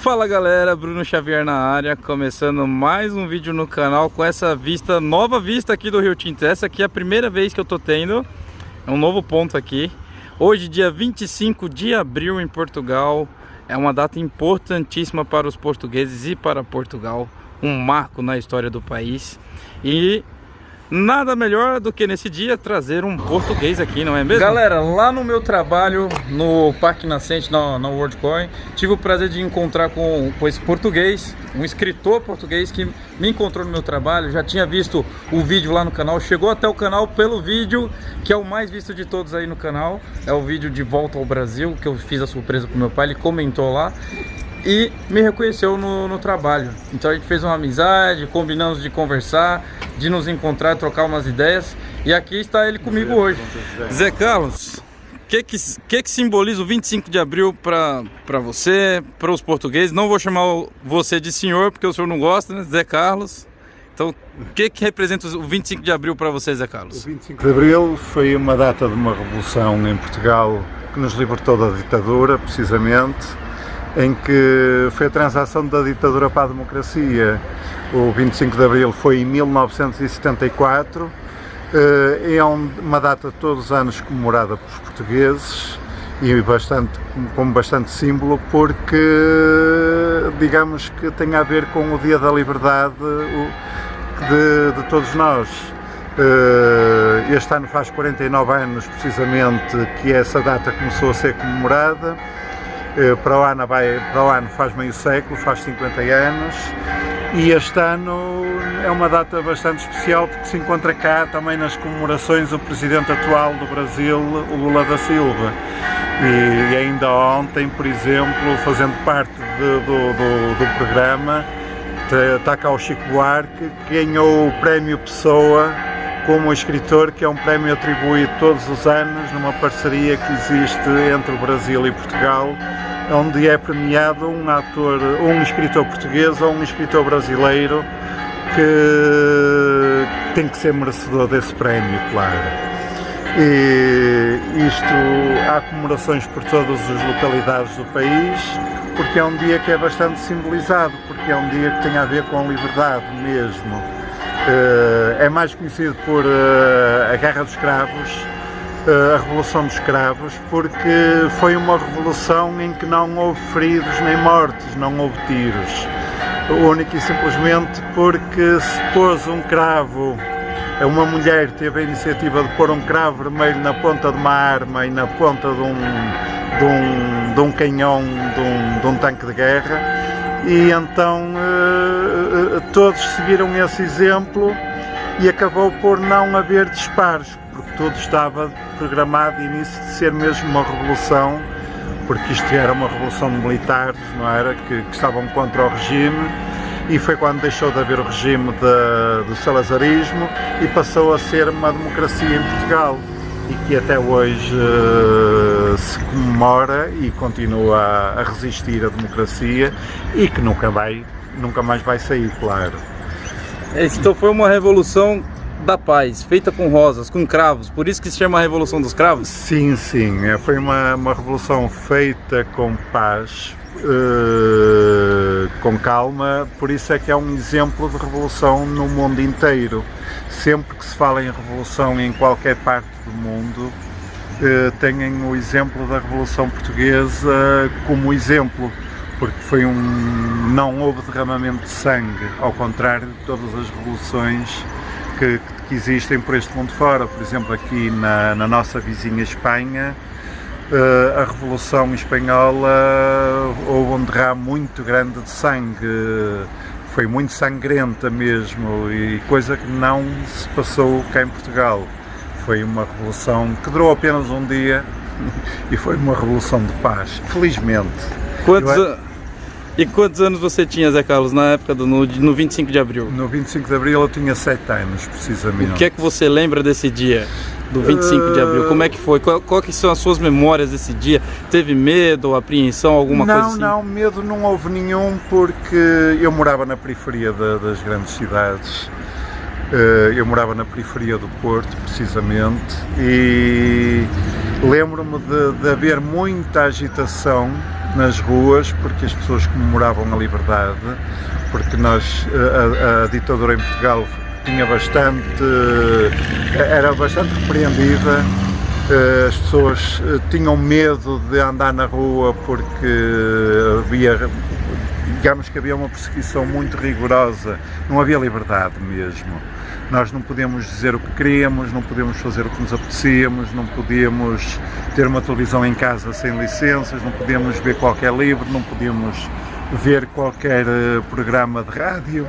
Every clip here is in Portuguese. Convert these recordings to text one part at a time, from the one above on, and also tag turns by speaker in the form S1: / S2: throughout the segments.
S1: Fala galera, Bruno Xavier na área, começando mais um vídeo no canal com essa vista, nova vista aqui do Rio Tinto. Essa aqui é a primeira vez que eu tô tendo, é um novo ponto aqui. Hoje, dia 25 de abril em Portugal, é uma data importantíssima para os portugueses e para Portugal, um marco na história do país. E nada melhor do que nesse dia trazer um português aqui, não é mesmo? Galera, lá no meu trabalho, no Parque Nascente, na WorldCoin, tive o prazer de encontrar com esse português, um escritor português que me encontrou no meu trabalho. Já tinha visto o vídeo lá no canal, chegou até o canal pelo vídeo, que é o mais visto de todos aí no canal. É o vídeo de volta ao Brasil, que eu fiz a surpresa pro meu pai, ele comentou lá e me reconheceu no trabalho. Então a gente fez uma amizade, combinamos de conversar, de nos encontrar, trocar umas ideias. E aqui está ele comigo hoje. Zé Carlos, o que simboliza o 25 de abril para você, para os portugueses? Não vou chamar você de senhor, porque o senhor não gosta, né? Zé Carlos. Então, o que representa o 25 de abril para você, Zé Carlos?
S2: O 25 de abril foi uma data de uma revolução em Portugal que nos libertou da ditadura, precisamente, em que foi a transação da ditadura para a democracia. O 25 de abril foi em 1974, é uma data todos os anos comemorada pelos portugueses e com bastante símbolo, porque digamos que tem a ver com o Dia da Liberdade de todos nós. Este ano faz 49 anos precisamente que essa data começou a ser comemorada. Para o ano faz meio século, faz 50 anos, e este ano é uma data bastante especial porque se encontra cá também nas comemorações o presidente atual do Brasil, o Lula da Silva. E ainda ontem, por exemplo, fazendo parte do programa, está cá o Chico Buarque, que ganhou o Prémio Pessoa como escritor, que é um prémio atribuído todos os anos numa parceria que existe entre o Brasil e Portugal, onde é premiado um escritor português ou um escritor brasileiro que tem que ser merecedor desse prémio, claro. E há comemorações por todas as localidades do país, porque é um dia que é bastante simbolizado, porque é um dia que tem a ver com a liberdade mesmo. É mais conhecido por a Guerra dos Cravos, a Revolução dos Cravos, porque foi uma revolução em que não houve feridos nem mortes, não houve tiros. Único e simplesmente porque se pôs um cravo, uma mulher teve a iniciativa de pôr um cravo vermelho na ponta de uma arma e na ponta de um canhão de um tanque de guerra, e então todos seguiram esse exemplo e acabou por não haver disparos, porque tudo estava programado de início de ser mesmo uma revolução, porque isto era uma revolução de militares, não era? Que estavam contra o regime, e foi quando deixou de haver o regime do salazarismo e passou a ser uma democracia em Portugal, e que até hoje se comemora e continua a resistir à democracia, e que nunca mais vai sair, claro.
S1: Então foi uma revolução da paz, feita com rosas, com cravos, por isso que se chama a Revolução dos Cravos?
S2: Sim, foi uma revolução feita com paz, com calma, por isso é que é um exemplo de revolução no mundo inteiro. Sempre que se fala em revolução em qualquer parte do mundo, têm o exemplo da Revolução Portuguesa como exemplo, porque não houve derramamento de sangue, ao contrário de todas as revoluções que existem por este mundo fora. Por exemplo, aqui na nossa vizinha Espanha, a Revolução Espanhola houve um derrame muito grande de sangue, foi muito sangrenta mesmo, e coisa que não se passou cá em Portugal. Foi uma revolução que durou apenas um dia e foi uma revolução de paz, felizmente.
S1: E quantos anos você tinha, Zé Carlos, na época no 25 de abril?
S2: No 25 de abril eu tinha 7 anos, precisamente.
S1: O que é que você lembra desse dia, do 25 de abril? Como é que foi? Qual que são as suas memórias desse dia? Teve medo, apreensão, alguma coisa assim?
S2: Não, medo não houve nenhum, porque eu morava na periferia das grandes cidades. Eu morava na periferia do Porto, precisamente, e lembro-me de haver muita agitação nas ruas, porque as pessoas comemoravam a liberdade, porque a ditadura em Portugal era bastante repreendida. As pessoas tinham medo de andar na rua porque digamos que havia uma perseguição muito rigorosa, não havia liberdade mesmo. Nós não podíamos dizer o que queríamos, não podíamos fazer o que nos apetecíamos, não podíamos ter uma televisão em casa sem licenças, não podíamos ver qualquer livro, não podíamos ver qualquer programa de rádio,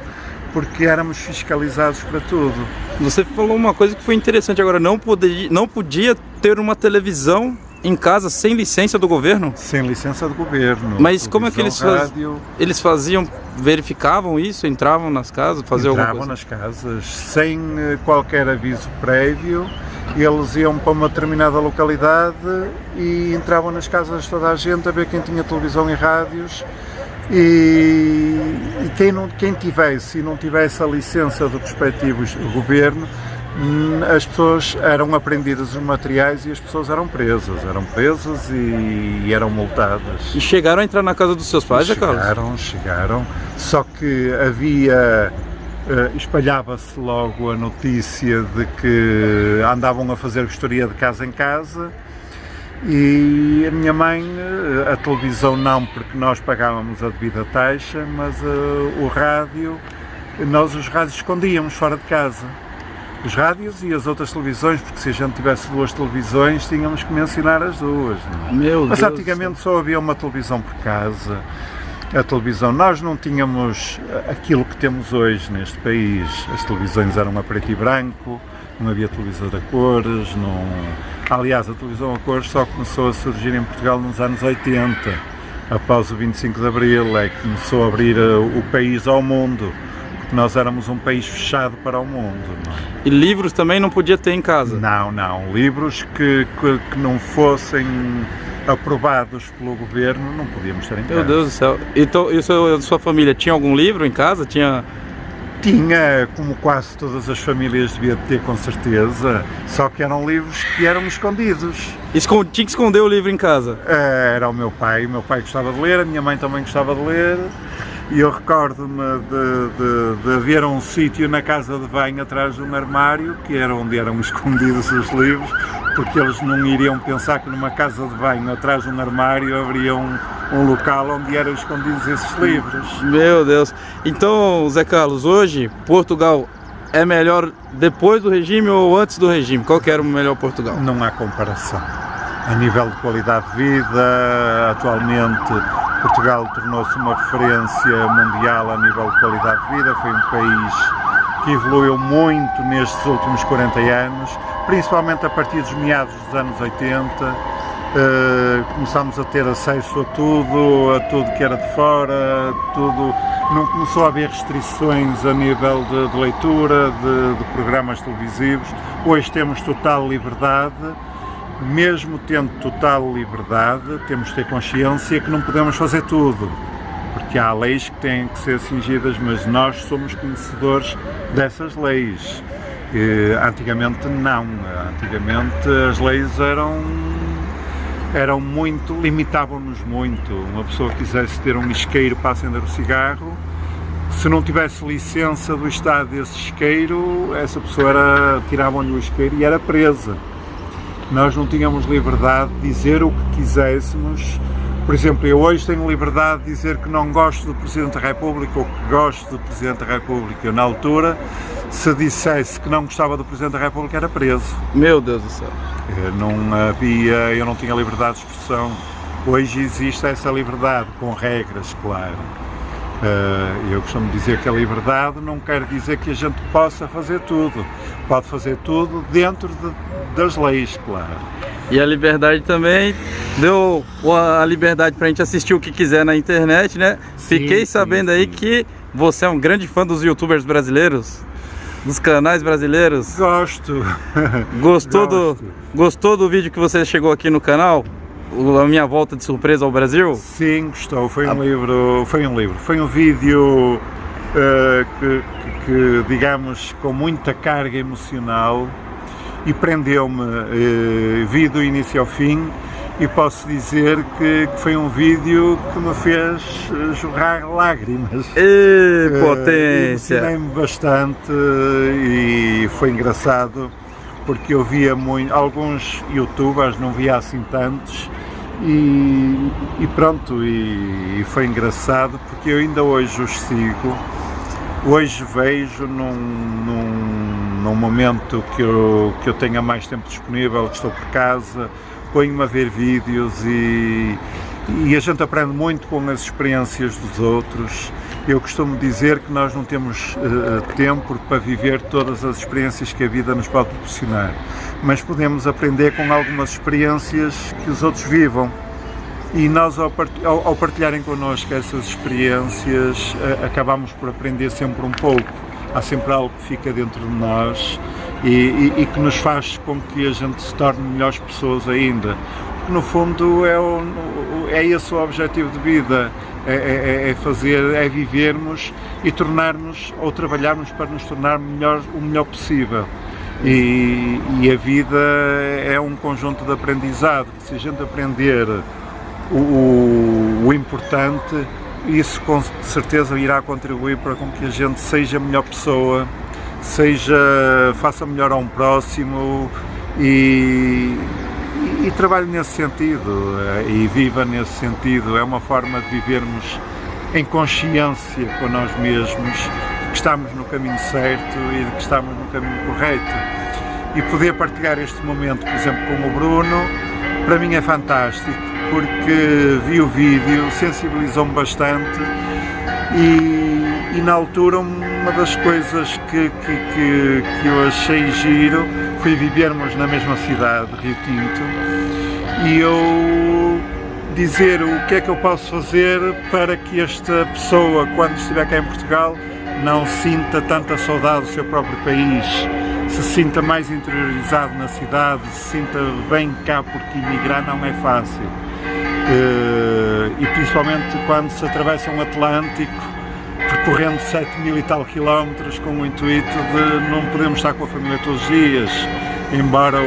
S2: porque éramos fiscalizados para tudo.
S1: Você falou uma coisa que foi interessante agora, não podia ter uma televisão em casa sem licença do governo?
S2: Sem licença do governo.
S1: Mas como é que eles faziam, verificavam isso, entravam nas casas, faziam alguma coisa?
S2: Entravam nas casas, sem qualquer aviso prévio, eles iam para uma determinada localidade e entravam nas casas de toda a gente a ver quem tinha televisão e rádios. E quem tivesse e não tivesse a licença do respectivo governo, as pessoas eram apreendidas os materiais e as pessoas eram presas e eram multadas.
S1: E chegaram a entrar na casa dos seus pais, Carlos?
S2: Chegaram, só que espalhava-se logo a notícia de que andavam a fazer vistoria de casa em casa. E a minha mãe, a televisão não, porque nós pagávamos a devida taxa, mas o rádio, nós os rádios escondíamos fora de casa. Os rádios e as outras televisões, porque se a gente tivesse duas televisões, tínhamos que mencionar as duas. Mas antigamente só havia uma televisão por casa. A televisão, nós não tínhamos aquilo que temos hoje neste país. As televisões eram a preto e branco, não havia televisor a cores, Aliás, a televisão a cores só começou a surgir em Portugal nos anos 80, após o 25 de Abril, é que começou a abrir o país ao mundo, porque nós éramos um país fechado para o mundo. Não é?
S1: E livros também não podia ter em casa?
S2: Não, livros que não fossem aprovados pelo governo não podíamos ter em casa.
S1: Meu Deus do céu. Então, e a sua família tinha algum livro em casa? Tinha,
S2: como quase todas as famílias devia ter, com certeza, só que eram livros que eram escondidos.
S1: Tinha que esconder o livro em casa?
S2: Era o meu pai gostava de ler, a minha mãe também gostava de ler, e eu recordo-me de haver um sítio na casa de banho atrás de um armário, que era onde eram escondidos os livros, porque eles não iriam pensar que numa casa de banho atrás de um armário haveria um local onde eram escondidos esses livros.
S1: Meu Deus! Então, Zé Carlos, hoje Portugal é melhor depois do regime ou antes do regime? Qual que era o melhor Portugal?
S2: Não há comparação. A nível de qualidade de vida, atualmente Portugal tornou-se uma referência mundial a nível de qualidade de vida. Foi um país que evoluiu muito nestes últimos 40 anos, principalmente a partir dos meados dos anos 80. Começámos a ter acesso a tudo que era de fora, não começou a haver restrições a nível de leitura, de programas televisivos. Hoje temos total liberdade. Mesmo tendo total liberdade, temos de ter consciência que não podemos fazer tudo, porque há leis que têm que ser cingidas, mas nós somos conhecedores dessas leis. Antigamente não, antigamente as leis limitavam-nos muito. Uma pessoa que quisesse ter um isqueiro para acender o cigarro, se não tivesse licença do Estado desse isqueiro, essa pessoa tiravam-lhe o isqueiro e era presa. Nós não tínhamos liberdade de dizer o que quiséssemos. Por exemplo, eu hoje tenho liberdade de dizer que não gosto do Presidente da República ou que gosto do Presidente da República. Eu, na altura, se dissesse que não gostava do Presidente da República, era preso.
S1: Meu Deus do céu!
S2: Eu não tinha liberdade de expressão. Hoje existe essa liberdade, com regras, claro. Eu costumo dizer que a liberdade não quer dizer que a gente possa fazer tudo. Pode fazer tudo dentro das leis, claro.
S1: E a liberdade também deu a liberdade para a gente assistir o que quiser na internet, né? Fiquei sabendo aí que você é um grande fã dos youtubers brasileiros, dos canais brasileiros.
S2: Gosto.
S1: Gostou do vídeo que você chegou aqui no canal? A minha volta de surpresa ao Brasil?
S2: Sim, gostou. Foi um vídeo que digamos, com muita carga emocional, e prendeu-me, vi do início ao fim, e posso dizer que foi um vídeo que me fez jorrar lágrimas.
S1: Potência!
S2: Emocionei-me bastante e foi engraçado porque eu via alguns youtubers, não via assim tantos, e pronto, e foi engraçado porque eu ainda hoje os sigo. Hoje vejo num momento que eu tenha mais tempo disponível, que estou por casa, ponho-me a ver vídeos e a gente aprende muito com as experiências dos outros. Eu costumo dizer que nós não temos tempo para viver todas as experiências que a vida nos pode proporcionar, mas podemos aprender com algumas experiências que os outros vivam. E nós, ao partilharem connosco essas experiências, acabamos por aprender sempre um pouco. Há sempre algo que fica dentro de nós e que nos faz com que a gente se torne melhores pessoas ainda. Porque, no fundo, é esse o objetivo de vida, é vivermos e tornarmos, ou trabalharmos para nos tornar o melhor possível. E a vida é um conjunto de aprendizado. Se a gente aprender o importante, isso com certeza irá contribuir para com que a gente seja a melhor pessoa, faça melhor a um próximo e trabalhe nesse sentido e viva nesse sentido. É uma forma de vivermos em consciência com nós mesmos, de que estamos no caminho certo e de que estamos no caminho correto. E poder partilhar este momento, por exemplo, com o Bruno, para mim é fantástico, porque vi o vídeo, sensibilizou-me bastante e na altura uma das coisas que eu achei giro foi vivermos na mesma cidade, Rio Tinto, e eu dizer o que é que eu posso fazer para que esta pessoa, quando estiver cá em Portugal, não sinta tanta saudade do seu próprio país, se sinta mais interiorizado na cidade, se sinta bem cá, porque emigrar não é fácil. E principalmente quando se atravessa um Atlântico, percorrendo 7.000 e tal quilómetros, com o intuito de não podemos estar com a família todos os dias, embora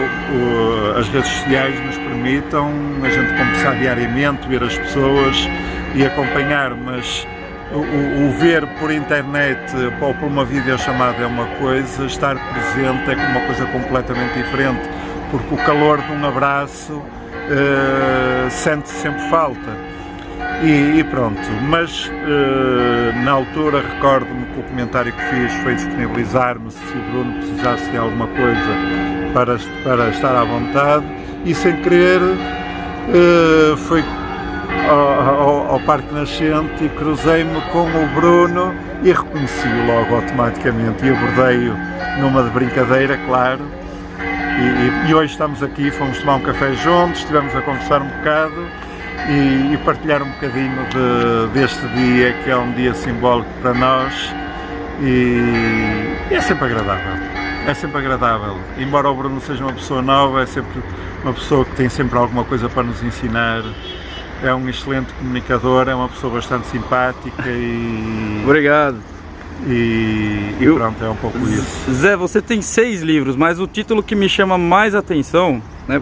S2: as redes sociais nos permitam a gente conversar diariamente, ver as pessoas e acompanhar, mas o ver por internet ou por uma videochamada é uma coisa, estar presente é uma coisa completamente diferente, porque o calor de um abraço sente-se sempre falta. E pronto, mas na altura recordo-me que o comentário que fiz foi disponibilizar-me se o Bruno precisasse de alguma coisa para estar à vontade, e sem querer fui ao Parque Nascente e cruzei-me com o Bruno e reconheci-o logo automaticamente e abordei-o numa de brincadeira, claro. E hoje estamos aqui, fomos tomar um café juntos, estivemos a conversar um bocado e partilhar um bocadinho deste dia, que é um dia simbólico para nós, e é sempre agradável, embora o Bruno seja uma pessoa nova, é sempre uma pessoa que tem sempre alguma coisa para nos ensinar, é um excelente comunicador, é uma pessoa bastante simpática e...
S1: Obrigado!
S2: E pronto, é um pouco isso.
S1: Zé, você tem 6 livros, mas o título que me chama mais atenção, né,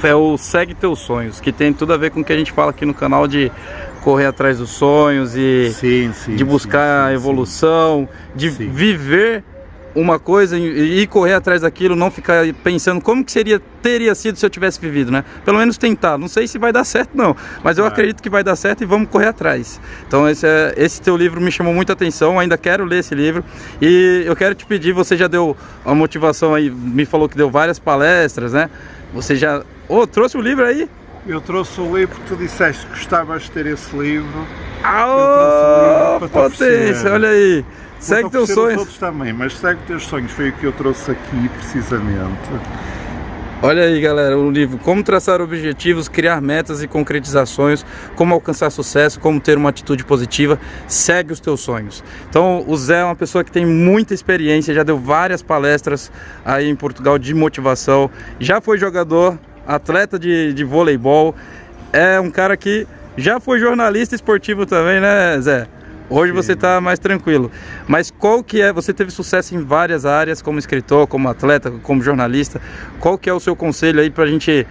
S1: é o Segue Teus Sonhos, que tem tudo a ver com o que a gente fala aqui no canal, de correr atrás dos sonhos e de buscar a evolução, de viver uma coisa e correr atrás daquilo, não ficar pensando como que teria sido se eu tivesse vivido, né? Pelo menos tentar, não sei se vai dar certo não, mas eu acredito que vai dar certo e vamos correr atrás. Então esse teu livro me chamou muita atenção, ainda quero ler esse livro, e eu quero te pedir, você já deu uma motivação aí, me falou que deu várias palestras, né? Você já... trouxe o livro aí?
S2: Eu trouxe o livro, tu disseste que gostavas de ter esse livro.
S1: Potência, olha aí. Segue Teus Sonhos.
S2: Os outros também, mas Segue Teus Sonhos foi o que eu trouxe aqui, precisamente.
S1: Olha aí, galera, o livro Como Traçar Objetivos, Criar Metas e Concretizar Sonhos, Como Alcançar Sucesso, Como Ter uma Atitude Positiva, Segue os Teus Sonhos. Então, o Zé é uma pessoa que tem muita experiência, já deu várias palestras aí em Portugal de motivação, já foi jogador, atleta de voleibol, é um cara que já foi jornalista esportivo também, né, Zé? Hoje você está mais tranquilo, mas qual que é, você teve sucesso em várias áreas, como escritor, como atleta, como jornalista, qual que é o seu conselho aí para a gente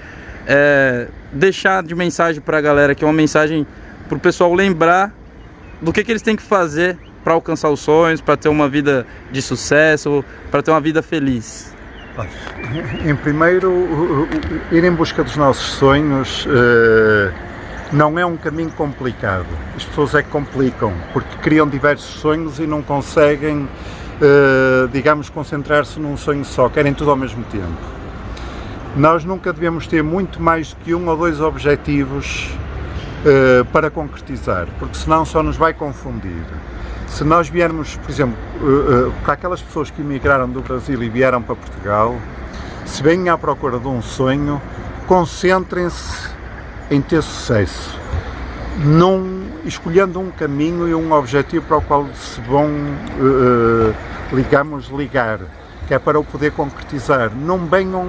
S1: deixar de mensagem para a galera, que é uma mensagem para o pessoal lembrar do que eles têm que fazer para alcançar os sonhos, para ter uma vida de sucesso, para ter uma vida feliz?
S2: Em primeiro, ir em busca dos nossos sonhos não é um caminho complicado. As pessoas é que complicam, porque criam diversos sonhos e não conseguem, digamos, concentrar-se num sonho só, querem tudo ao mesmo tempo. Nós nunca devemos ter muito mais do que 1 ou 2 objetivos para concretizar, porque senão só nos vai confundir. Se nós viermos, por exemplo, para aquelas pessoas que emigraram do Brasil e vieram para Portugal, se vêm à procura de um sonho, concentrem-se em ter sucesso, escolhendo um caminho e um objetivo para o qual se vão, ligar, que é para o poder concretizar. Não venham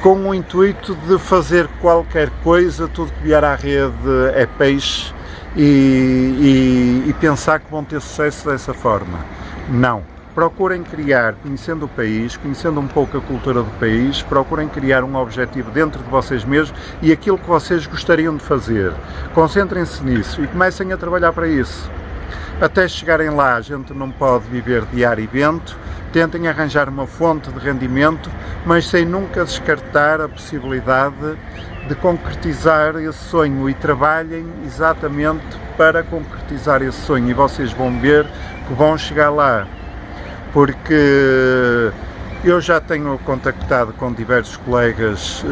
S2: com o intuito de fazer qualquer coisa, tudo que vier à rede é peixe, e pensar que vão ter sucesso dessa forma. Não. Procurem criar, conhecendo o país, conhecendo um pouco a cultura do país, procurem criar um objetivo dentro de vocês mesmos e aquilo que vocês gostariam de fazer. Concentrem-se nisso e comecem a trabalhar para isso. Até chegarem lá, a gente não pode viver de ar e vento. Tentem arranjar uma fonte de rendimento, mas sem nunca descartar a possibilidade de concretizar esse sonho, e trabalhem exatamente para concretizar esse sonho, e vocês vão ver que vão chegar lá. Porque eu já tenho contactado com diversos colegas,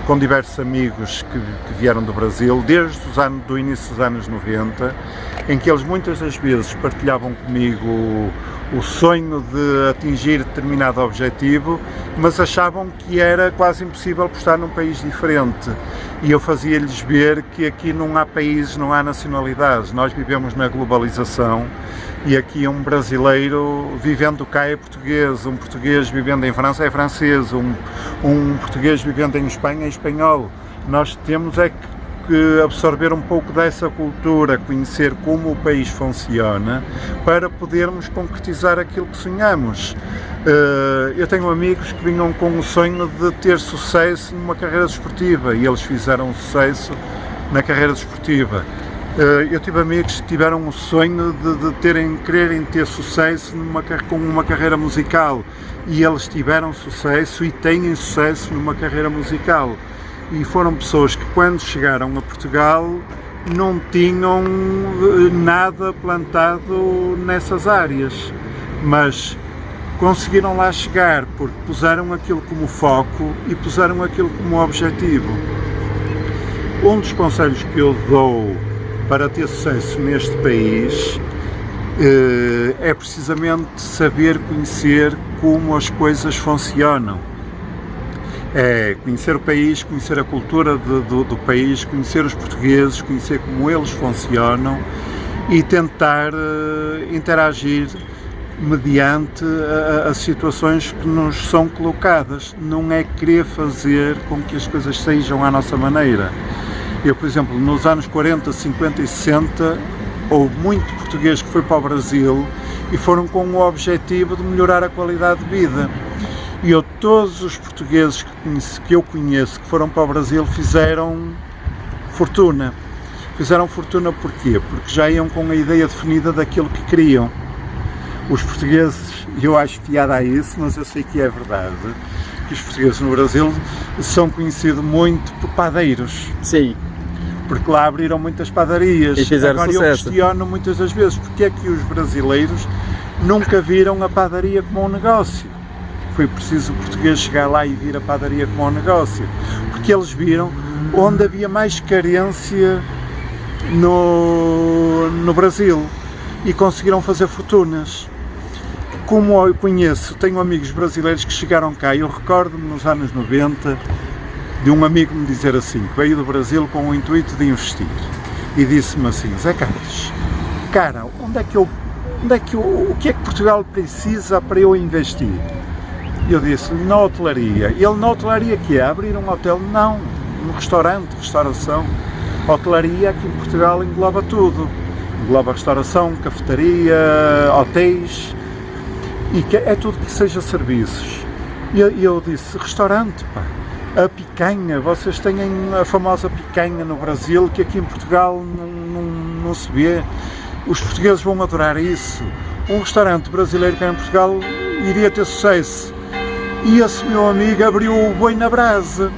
S2: com diversos amigos que vieram do Brasil, desde do início dos anos 90, em que eles muitas das vezes partilhavam comigo o sonho de atingir determinado objetivo, mas achavam que era quase impossível por estar num país diferente. E eu fazia-lhes ver que aqui não há países, não há nacionalidades, nós vivemos na globalização, e aqui um brasileiro vivendo cá é português, um português vivendo em França é francês, um português vivendo em Espanha é espanhol. Nós temos é que absorver um pouco dessa cultura, conhecer como o país funciona, para podermos concretizar aquilo que sonhamos. Eu tenho amigos que vinham com o sonho de ter sucesso numa carreira desportiva, e eles fizeram sucesso na carreira desportiva. Eu tive amigos que tiveram o sonho de quererem ter sucesso com uma carreira musical, e eles tiveram sucesso e têm sucesso numa carreira musical. E foram pessoas que, quando chegaram a Portugal, não tinham nada plantado nessas áreas, mas conseguiram lá chegar porque puseram aquilo como foco e puseram aquilo como objetivo. Um dos conselhos que eu dou para ter sucesso neste país é precisamente saber conhecer como as coisas funcionam. É conhecer o país, conhecer a cultura do país, conhecer os portugueses, conhecer como eles funcionam e tentar interagir mediante as situações que nos são colocadas. Não é querer fazer com que as coisas sejam à nossa maneira. Eu, por exemplo, nos anos 40, 50 e 60, houve muito português que foi para o Brasil e foram com o objetivo de melhorar a qualidade de vida. E todos os portugueses que eu conheço que foram para o Brasil fizeram fortuna. Fizeram fortuna porquê? Porque já iam com a ideia definida daquilo que queriam. Os portugueses, eu acho piada a isso, mas eu sei que é verdade, que os portugueses no Brasil são conhecidos muito por padeiros.
S1: Sim.
S2: Porque lá abriram muitas padarias.
S1: E fizeram
S2: Agora
S1: sucesso.
S2: Eu questiono muitas das vezes porque é que os brasileiros nunca viram a padaria como um negócio. Foi preciso o português chegar lá e vir a padaria como um negócio, porque eles viram onde havia mais carência no Brasil e conseguiram fazer fortunas. Como eu conheço, tenho amigos brasileiros que chegaram cá, eu recordo-me nos anos 90 de um amigo me dizer assim, que veio do Brasil com o intuito de investir, e disse-me assim: Zé Carlos, cara, o que é que Portugal precisa para eu investir? E eu disse, na hotelaria. E ele, na hotelaria que é? Abrir um hotel? Não, um restaurante, restauração. A hotelaria aqui em Portugal engloba tudo. Engloba restauração, cafetaria, hotéis, e é tudo que seja serviços. E eu disse, restaurante, pá. A picanha, vocês têm a famosa picanha no Brasil, que aqui em Portugal não se vê. Os portugueses vão adorar isso. Um restaurante brasileiro cá em Portugal iria ter sucesso. E esse meu amigo abriu o Boi na Brasa.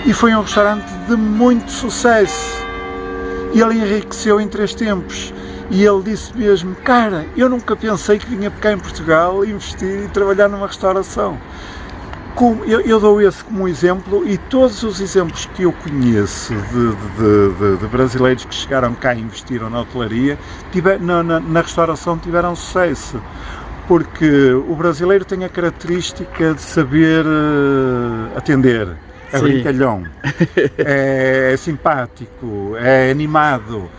S2: E foi um restaurante de muito sucesso. E ele enriqueceu em 3 tempos. E ele disse mesmo, cara, eu nunca pensei que vinha cá em Portugal investir e trabalhar numa restauração. Eu dou esse como exemplo, e todos os exemplos que eu conheço de brasileiros que chegaram cá e investiram na hotelaria, na restauração, tiveram sucesso. Porque o brasileiro tem a característica de saber atender, é brincalhão, é simpático, é animado,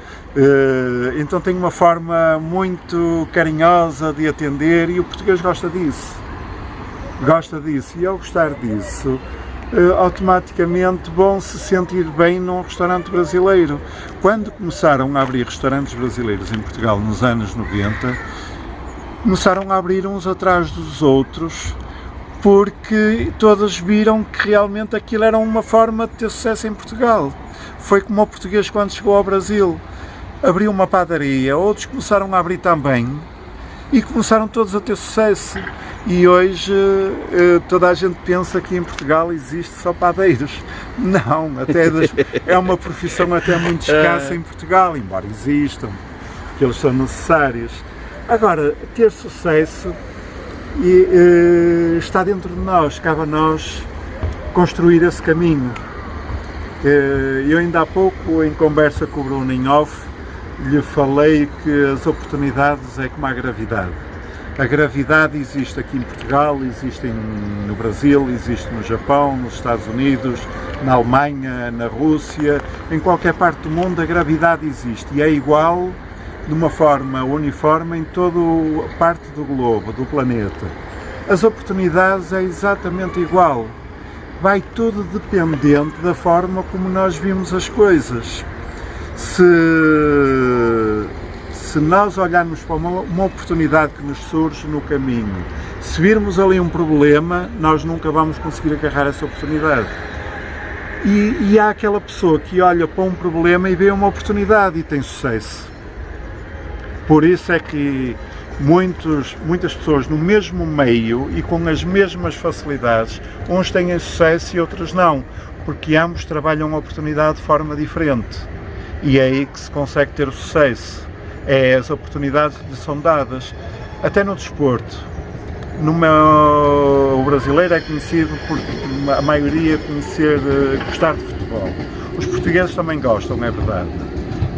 S2: então tem uma forma muito carinhosa de atender, e o português gosta disso. E ao gostar disso, automaticamente vão se sentir bem num restaurante brasileiro. Quando começaram a abrir restaurantes brasileiros em Portugal nos anos 90, começaram a abrir uns atrás dos outros, porque todos viram que realmente aquilo era uma forma de ter sucesso em Portugal. Foi como o português quando chegou ao Brasil, abriu uma padaria, outros começaram a abrir também, e começaram todos a ter sucesso. E hoje toda a gente pensa que em Portugal existe só padeiros. Não, é uma profissão até muito escassa em Portugal, embora existam, que eles são necessários. Agora, ter sucesso está dentro de nós, cabe a nós construir esse caminho. Eu ainda há pouco, em conversa com o Bruno em off, lhe falei que as oportunidades é como a gravidade. A gravidade existe aqui em Portugal, existe no Brasil, existe no Japão, nos Estados Unidos, na Alemanha, na Rússia, em qualquer parte do mundo a gravidade existe e é igual de uma forma uniforme em toda a parte do globo, do planeta. As oportunidades é exatamente igual. Vai tudo dependente da forma como nós vimos as coisas. Se nós olharmos para uma oportunidade que nos surge no caminho, se virmos ali um problema, nós nunca vamos conseguir agarrar essa oportunidade. E há aquela pessoa que olha para um problema e vê uma oportunidade e tem sucesso. Por isso é que muitas pessoas no mesmo meio e com as mesmas facilidades, uns têm sucesso e outros não, porque ambos trabalham a oportunidade de forma diferente. E é aí que se consegue ter o sucesso. As oportunidades que lhe são dadas, até no desporto. O brasileiro é conhecido por a maioria gostar de futebol. Os portugueses também gostam, é verdade.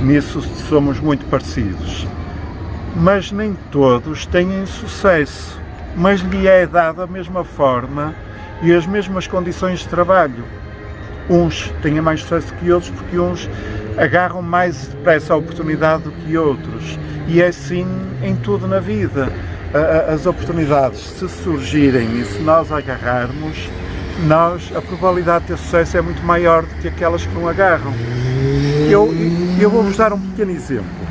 S2: Nisso somos muito parecidos. Mas nem todos têm sucesso. Mas lhe é dada a mesma forma e as mesmas condições de trabalho. Uns têm mais sucesso que outros porque uns agarram mais depressa a oportunidade do que outros. E é assim em tudo na vida. As oportunidades, se surgirem e se nós agarrarmos, a probabilidade de ter sucesso é muito maior do que aquelas que não agarram. Eu vou-vos dar um pequeno exemplo.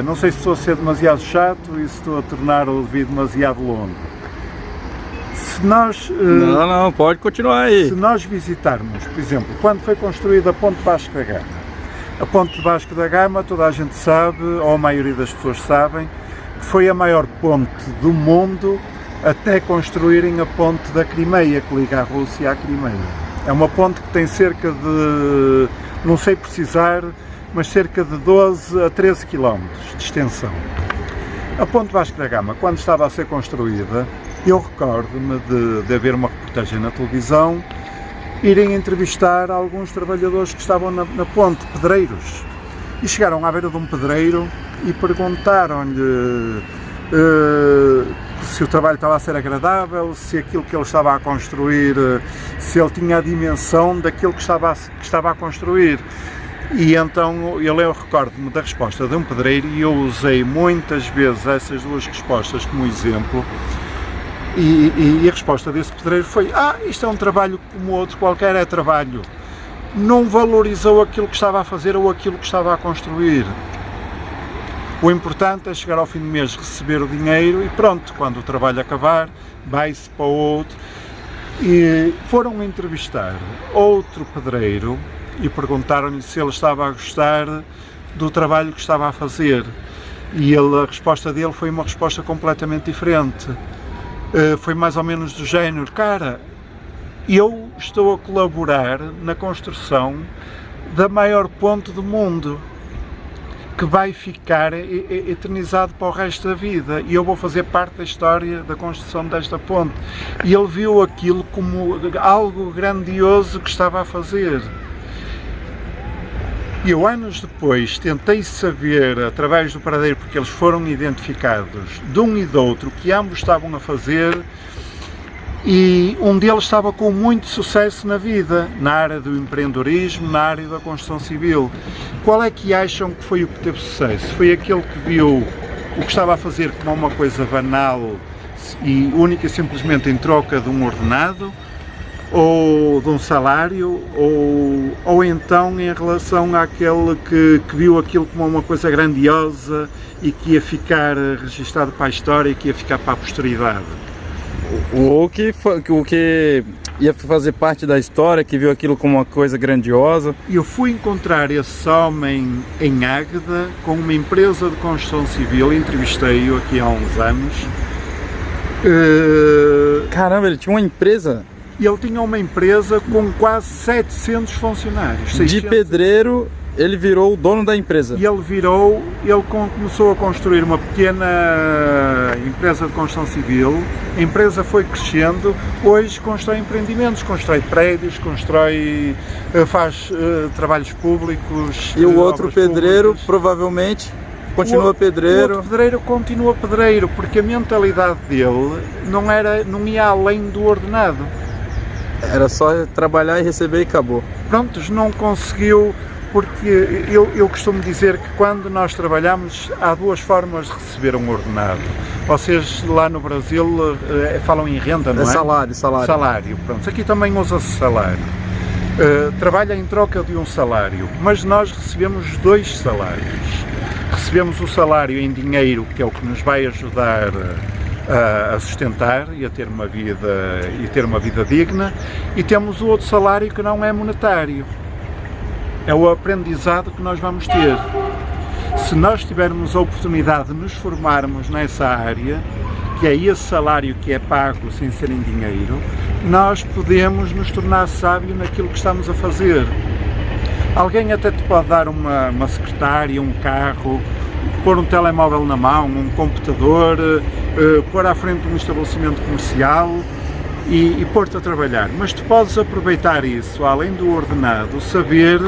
S2: Não sei se estou a ser demasiado chato e se estou a tornar o vídeo demasiado longo.
S1: Não, pode continuar aí.
S2: Se nós visitarmos, por exemplo, quando foi construída a Ponte Vasco da Gama, a Ponte Vasco da Gama, toda a gente sabe, ou a maioria das pessoas sabem, que foi a maior ponte do mundo até construírem a ponte da Crimeia, que liga a Rússia à Crimeia. É uma ponte que tem cerca de, não sei precisar, mas cerca de 12 a 13 km de extensão. A Ponte Vasco da Gama, quando estava a ser construída, eu recordo-me de haver uma reportagem na televisão, irem entrevistar alguns trabalhadores que estavam na ponte, pedreiros, e chegaram à beira de um pedreiro e perguntaram-lhe se o trabalho estava a ser agradável, se aquilo que ele estava a construir, se ele tinha a dimensão daquilo que estava a construir. E então eu recordo-me da resposta de um pedreiro, e eu usei muitas vezes essas duas respostas como exemplo. E a resposta desse pedreiro foi: isto é um trabalho como outro qualquer, é trabalho. Não valorizou aquilo que estava a fazer ou aquilo que estava a construir. O importante é chegar ao fim do mês, receber o dinheiro e pronto, quando o trabalho acabar, vai-se para o outro. E foram entrevistar outro pedreiro e perguntaram-lhe se ele estava a gostar do trabalho que estava a fazer. E a resposta dele foi uma resposta completamente diferente. Foi mais ou menos do género: cara, eu estou a colaborar na construção da maior ponte do mundo, que vai ficar eternizado para o resto da vida, e eu vou fazer parte da história da construção desta ponte. E ele viu aquilo como algo grandioso que estava a fazer. E eu, anos depois, tentei saber, através do paradeiro, porque eles foram identificados, de um e do outro, que ambos estavam a fazer, e um deles estava com muito sucesso na vida, na área do empreendedorismo, na área da construção civil. Qual é que acham que foi o que teve sucesso? Foi aquele que viu o que estava a fazer como uma coisa banal e única e simplesmente em troca de um ordenado, ou de um salário, ou então em relação àquele que viu aquilo como uma coisa grandiosa e que ia ficar registado para a história e que ia ficar para a posteridade?
S1: O que ia fazer parte da história, que viu aquilo como uma coisa grandiosa.
S2: Eu fui encontrar esse homem em Águeda com uma empresa de construção civil, entrevistei-o aqui há uns anos.
S1: Caramba, ele tinha uma empresa?
S2: E ele tinha uma empresa com quase 700 funcionários. 600.
S1: De pedreiro, ele virou o dono da empresa.
S2: E ele começou a construir uma pequena empresa de construção civil. A empresa foi crescendo, hoje constrói empreendimentos, constrói prédios, faz trabalhos públicos.
S1: E o outro pedreiro,
S2: públicas.
S1: Provavelmente, continua pedreiro.
S2: O outro pedreiro continua pedreiro, porque a mentalidade dele não ia além do ordenado.
S1: Era só trabalhar e receber e acabou.
S2: Prontos, não conseguiu, porque eu costumo dizer que quando nós trabalhamos há duas formas de receber um ordenado. Vocês lá no Brasil falam em renda, não é?
S1: Salário.
S2: Salário, pronto. Aqui também usa-se salário. Trabalha em troca de um salário, mas nós recebemos dois salários. Recebemos o salário em dinheiro, que é o que nos vai ajudar a sustentar e a ter uma vida digna, e temos o outro salário que não é monetário, é o aprendizado que nós vamos ter. Se nós tivermos a oportunidade de nos formarmos nessa área, que é esse salário que é pago sem ser em dinheiro, nós podemos nos tornar sábios naquilo que estamos a fazer. Alguém até te pode dar uma secretária, um carro, pôr um telemóvel na mão, um computador, pôr à frente um estabelecimento comercial e pôr-te a trabalhar. Mas tu podes aproveitar isso, além do ordenado, saber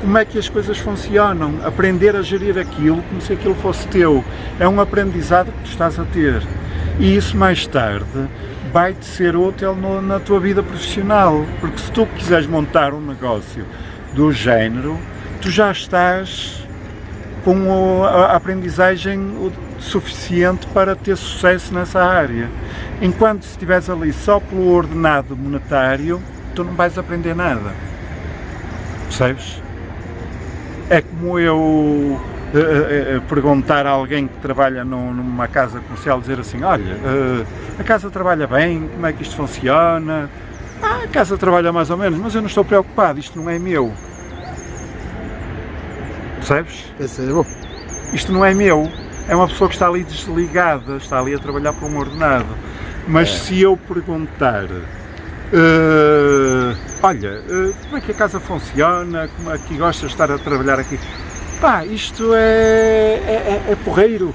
S2: como é que as coisas funcionam, aprender a gerir aquilo como se aquilo fosse teu. É um aprendizado que tu estás a ter. E isso mais tarde vai-te ser útil na tua vida profissional, porque se tu quiseres montar um negócio do género, tu já estás com a aprendizagem suficiente para ter sucesso nessa área. Enquanto se estiveres ali só pelo ordenado monetário, tu não vais aprender nada. Percebes? É como eu perguntar a alguém que trabalha numa casa comercial, dizer assim: olha, a casa trabalha bem, como é que isto funciona? A casa trabalha mais ou menos, mas eu não estou preocupado, isto não é meu. Percebes?
S1: Percebo.
S2: Isto não é meu. É uma pessoa que está ali desligada, está ali a trabalhar por um ordenado. Mas se eu perguntar, olha, como é que a casa funciona, como é que gostas de estar a trabalhar aqui? Pá, isto é porreiro,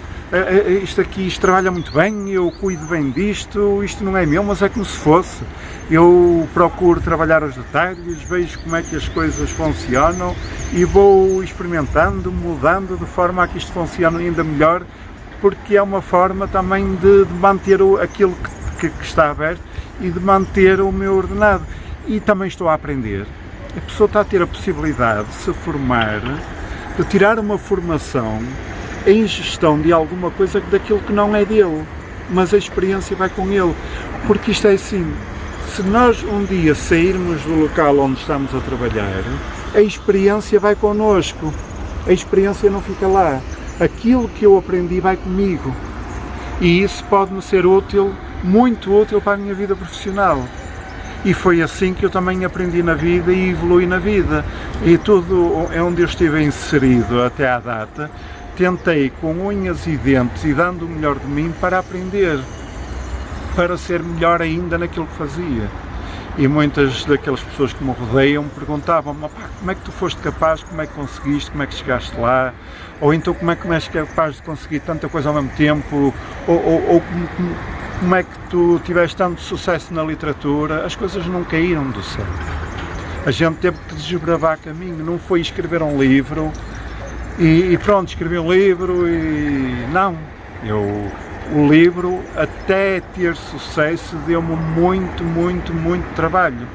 S2: isto trabalha muito bem, eu cuido bem disto, isto não é meu, mas é como se fosse. Eu procuro trabalhar os detalhes, vejo como é que as coisas funcionam e vou experimentando, mudando de forma a que isto funcione ainda melhor, porque é uma forma também de manter aquilo que está aberto e de manter o meu ordenado. E também estou a aprender. A pessoa está a ter a possibilidade de se formar, de tirar uma formação em gestão de alguma coisa daquilo que não é dele, mas a experiência vai com ele, porque isto é assim. Se nós um dia sairmos do local onde estamos a trabalhar, a experiência vai connosco, a experiência não fica lá. Aquilo que eu aprendi vai comigo e isso pode-me ser útil, muito útil para a minha vida profissional. E foi assim que eu também aprendi na vida e evolui na vida. E tudo é onde eu estive inserido até à data, tentei com unhas e dentes e dando o melhor de mim para aprender, para ser melhor ainda naquilo que fazia. E muitas daquelas pessoas que me rodeiam me perguntavam-me: como é que tu foste capaz, como é que conseguiste, como é que chegaste lá? Ou então como é que és capaz de conseguir tanta coisa ao mesmo tempo? Ou como é que tu tiveste tanto sucesso na literatura? As coisas não caíram do céu. A gente teve que desbravar caminho, não foi escrever um livro e pronto, escrevi um livro e não. O livro, até ter sucesso, deu-me muito trabalho.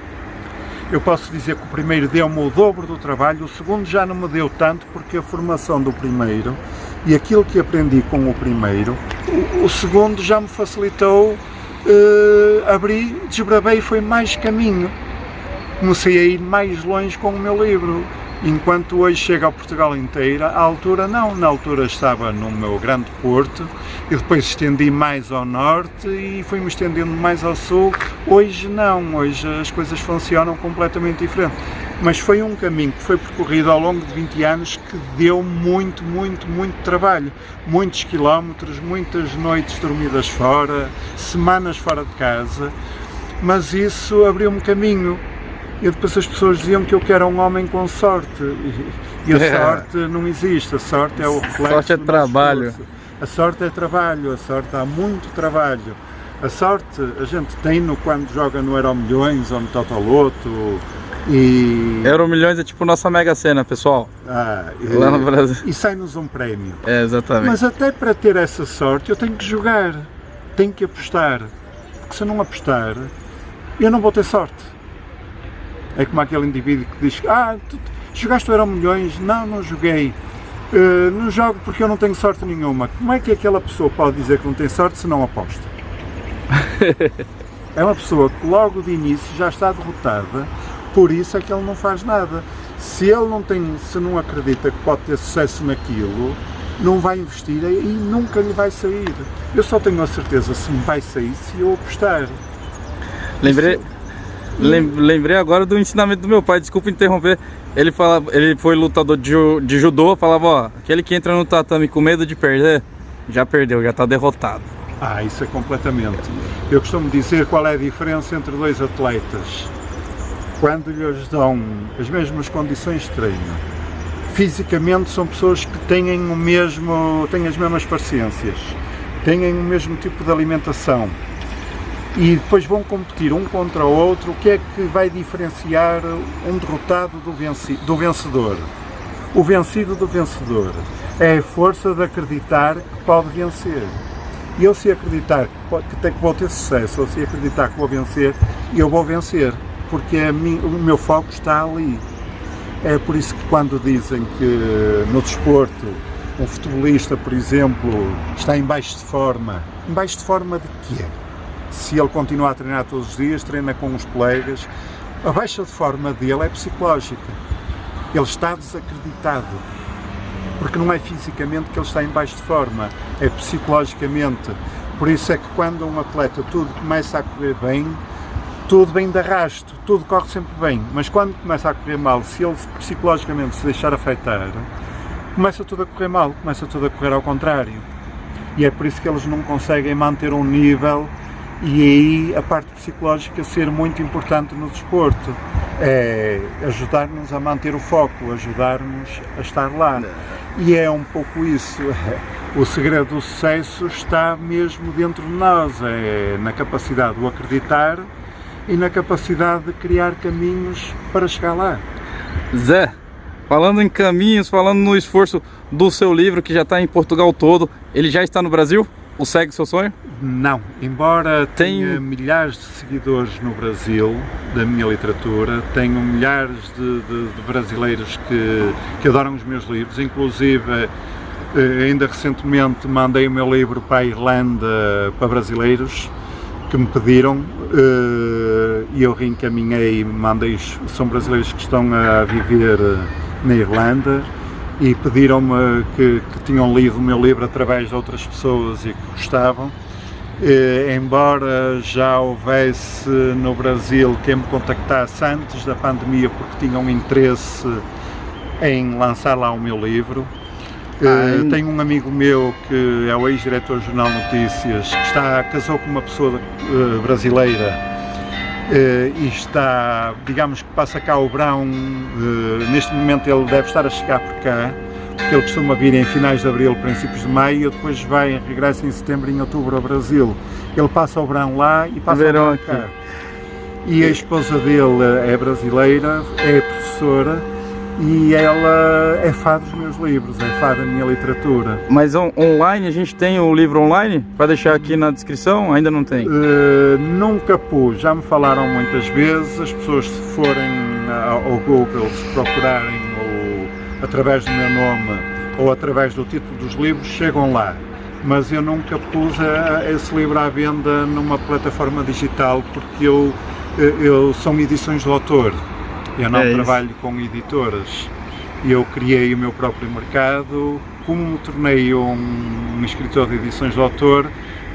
S2: Eu posso dizer que o primeiro deu-me o dobro do trabalho, o segundo já não me deu tanto, porque a formação do primeiro e aquilo que aprendi com o primeiro, o segundo já me facilitou, abri, desbravei e foi mais caminho. Comecei a ir mais longe com o meu livro. Enquanto hoje chega ao Portugal inteira, à altura não, na altura estava no meu grande porto, e depois estendi mais ao norte e fui-me estendendo mais ao sul. Hoje não, hoje as coisas funcionam completamente diferente. Mas foi um caminho que foi percorrido ao longo de 20 anos que deu muito trabalho. Muitos quilómetros, muitas noites dormidas fora, semanas fora de casa, mas isso abriu-me caminho. E depois as pessoas diziam que eu era um homem com sorte, e a sorte não existe, a sorte é o reflexo.
S1: Sorte é trabalho.
S2: A sorte é trabalho, a sorte há muito trabalho. A sorte a gente tem quando joga no Euromilhões ou no Totoloto.
S1: Euromilhões é tipo nossa Mega Sena, pessoal. Lá no Brasil.
S2: E sai-nos um prémio.
S1: É, exatamente.
S2: Mas até para ter essa sorte eu tenho que jogar, tenho que apostar. Porque se eu não apostar, eu não vou ter sorte. É como aquele indivíduo que diz: tu jogaste o Euromilhões? Não joguei. Não jogo porque eu não tenho sorte nenhuma. Como é que aquela pessoa pode dizer que não tem sorte se não aposta? É uma pessoa que logo de início já está derrotada, por isso é que ele não faz nada. Se ele se não acredita que pode ter sucesso naquilo, não vai investir e nunca lhe vai sair. Eu só tenho a certeza se me vai sair se eu apostar.
S1: Lembrei agora do ensinamento do meu pai, desculpa interromper. Ele foi lutador de judô, falava: ó, aquele que entra no tatame com medo de perder, já perdeu, já está derrotado.
S2: Isso é completamente. Eu costumo dizer qual é a diferença entre dois atletas. Quando lhes dão as mesmas condições de treino, fisicamente são pessoas que têm as mesmas paciências, têm o mesmo tipo de alimentação, e depois vão competir um contra o outro. O que é que vai diferenciar um derrotado do vencedor? O vencido do vencedor é a força de acreditar que pode vencer. E eu, se acreditar que vou ter sucesso, ou se acreditar que vou vencer, eu vou vencer, porque o meu foco está ali. É por isso que quando dizem que no desporto um futebolista, por exemplo, está em baixo de forma de quê? Se ele continua a treinar todos os dias, treina com os colegas, a baixa de forma dele é psicológica. Ele está desacreditado, porque não é fisicamente que ele está em baixo de forma, é psicologicamente. Por isso é que quando um atleta tudo começa a correr bem, tudo vem de arrasto, tudo corre sempre bem, mas quando começa a correr mal, se ele psicologicamente se deixar afetar, começa tudo a correr mal, começa tudo a correr ao contrário. E é por isso que eles não conseguem manter um nível. E aí a parte psicológica ser muito importante no desporto, é ajudar-nos a manter o foco, ajudar-nos a estar lá. E é um pouco isso, o segredo do sucesso está mesmo dentro de nós, é na capacidade de acreditar e na capacidade de criar caminhos para chegar lá.
S1: Zé, falando em caminhos, falando no esforço do seu livro que já está em Portugal todo, ele já está no Brasil? O Segue Seu Sonho?
S2: Não, embora tenha milhares de seguidores no Brasil da minha literatura, tenho milhares de brasileiros que adoram os meus livros, inclusive ainda recentemente mandei o meu livro para a Irlanda, para brasileiros que me pediram, e eu reencaminhei, mandei, são brasileiros que estão a viver na Irlanda, e pediram-me que tinham lido o meu livro através de outras pessoas e que gostavam, Embora já houvesse no Brasil quem me contactasse antes da pandemia porque tinham interesse em lançar lá o meu livro. Tenho um amigo meu que é o ex-diretor do Jornal Notícias, que casou com uma pessoa brasileira e está, digamos que passa cá o verão, neste momento ele deve estar a chegar por cá, porque ele costuma vir em finais de abril, princípios de maio, e depois regressa em setembro e em outubro ao Brasil. Ele passa o verão lá e passa o verão cá. E a esposa dele é brasileira, é professora, e ela é fã dos meus livros, é fã da minha literatura.
S1: Mas online, a gente tem o livro online? Para deixar aqui na descrição? Ainda não tem?
S2: Nunca pus, já me falaram muitas vezes, as pessoas se forem ao Google, se procurarem através do meu nome ou através do título dos livros, chegam lá. Mas eu nunca pus esse livro à venda numa plataforma digital, porque são edições de autor. Eu não trabalho com editoras. Eu criei o meu próprio mercado. Como me tornei um escritor de edições de autor,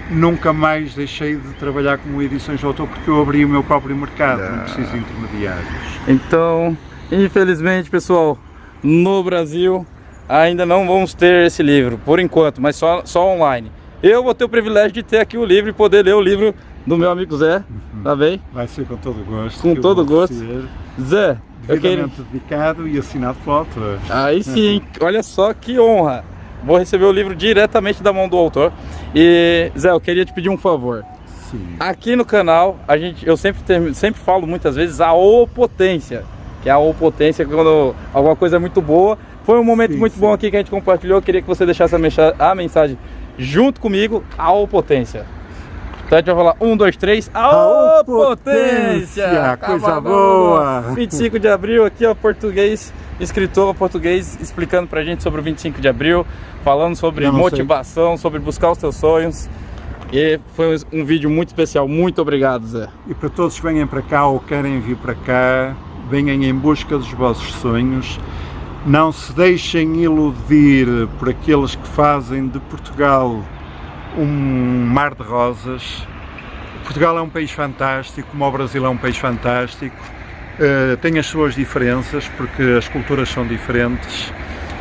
S2: nunca mais deixei de trabalhar como edições de autor, porque eu abri o meu próprio mercado, não preciso de intermediários.
S1: Então, infelizmente, pessoal, no Brasil ainda não vamos ter esse livro, por enquanto, mas só online. Eu vou ter o privilégio de ter aqui o livro e poder ler o livro do meu amigo Zé, tá bem?
S2: Vai ser com todo gosto.
S1: Com todo gosto. Zé,
S2: devidamente dedicado e assinado pelo autor.
S1: Aí sim, olha só que honra. Vou receber o livro diretamente da mão do autor. E Zé, eu queria te pedir um favor.
S2: Sim.
S1: Aqui no canal, eu sempre falo muitas vezes a opotência, que é a opotência quando alguma coisa é muito boa. Foi um momento muito bom aqui que a gente compartilhou. Eu queria que você deixasse a mensagem junto comigo, a opotência. Então a gente vai falar 1, 2, 3, a opotência!
S2: Coisa boa!
S1: 25 de abril, aqui ó, português, escritor português explicando pra gente sobre o 25 de abril, falando sobre motivação, sobre buscar os seus sonhos. E foi um vídeo muito especial. Muito obrigado, Zé.
S2: E para todos que venham para cá ou querem vir para cá, venham em busca dos vossos sonhos. Não se deixem iludir por aqueles que fazem de Portugal um mar de rosas. Portugal é um país fantástico, como o Brasil é um país fantástico. Tem as suas diferenças, porque as culturas são diferentes.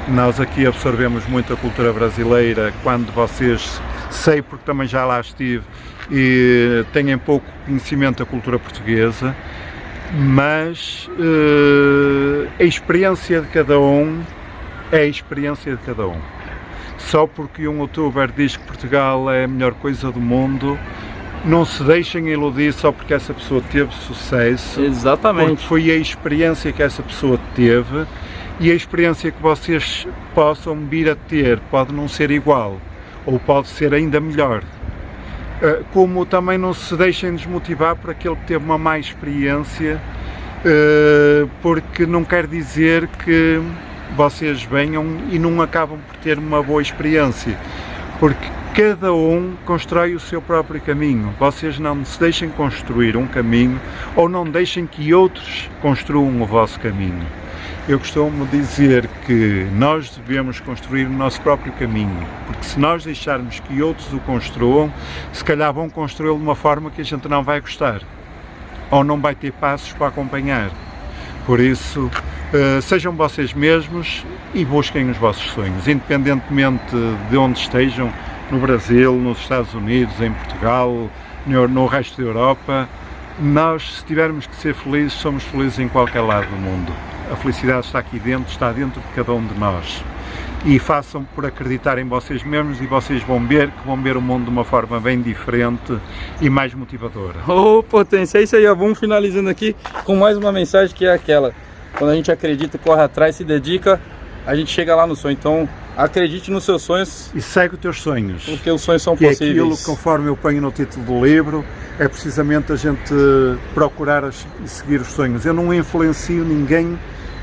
S2: Nós aqui absorvemos muito a cultura brasileira, quando vocês, sei porque também já lá estive, e têm pouco conhecimento da cultura portuguesa. Mas a experiência de cada um é a experiência de cada um. Só porque um youtuber diz que Portugal é a melhor coisa do mundo, não se deixem iludir só porque essa pessoa teve sucesso.
S1: Exatamente.
S2: Porque foi a experiência que essa pessoa teve, e a experiência que vocês possam vir a ter pode não ser igual, ou pode ser ainda melhor. Como também não se deixem desmotivar por aquele que teve uma má experiência, porque não quer dizer que vocês venham e não acabam por ter uma boa experiência, porque cada um constrói o seu próprio caminho. Vocês não se deixem construir um caminho, ou não deixem que outros construam o vosso caminho. Eu costumo dizer que nós devemos construir o nosso próprio caminho, porque se nós deixarmos que outros o construam, se calhar vão construí-lo de uma forma que a gente não vai gostar, ou não vai ter passos para acompanhar. Por isso, sejam vocês mesmos e busquem os vossos sonhos, independentemente de onde estejam, no Brasil, nos Estados Unidos, em Portugal, no resto da Europa. Nós, se tivermos que ser felizes, somos felizes em qualquer lado do mundo. A felicidade está aqui dentro, está dentro de cada um de nós. E façam por acreditar em vocês mesmos, e vocês vão ver o mundo de uma forma bem diferente e mais motivadora.
S1: Ô, potência, é isso aí, ó. Vamos finalizando aqui com mais uma mensagem, que é aquela: quando a gente acredita, corre atrás, se dedica, a gente chega lá no sonho. Então, acredite nos seus sonhos.
S2: E segue os teus sonhos.
S1: Porque os sonhos são
S2: possíveis.
S1: possíveis.
S2: Aquilo, conforme eu ponho no título do livro, é precisamente a gente procurar e seguir os sonhos. Eu não influencio ninguém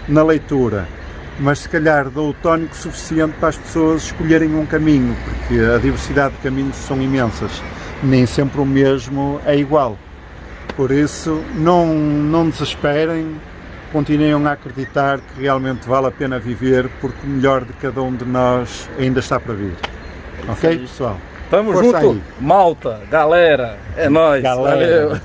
S2: na leitura, mas se calhar dou o tónico suficiente para as pessoas escolherem um caminho, porque a diversidade de caminhos são imensas. Nem sempre o mesmo é igual. Por isso, não desesperem, continuem a acreditar que realmente vale a pena viver, porque o melhor de cada um de nós ainda está para vir. Ok, pessoal?
S1: Tamo
S2: Força
S1: junto,
S2: aí.
S1: malta, galera, é nóis,
S2: Galera.
S1: valeu.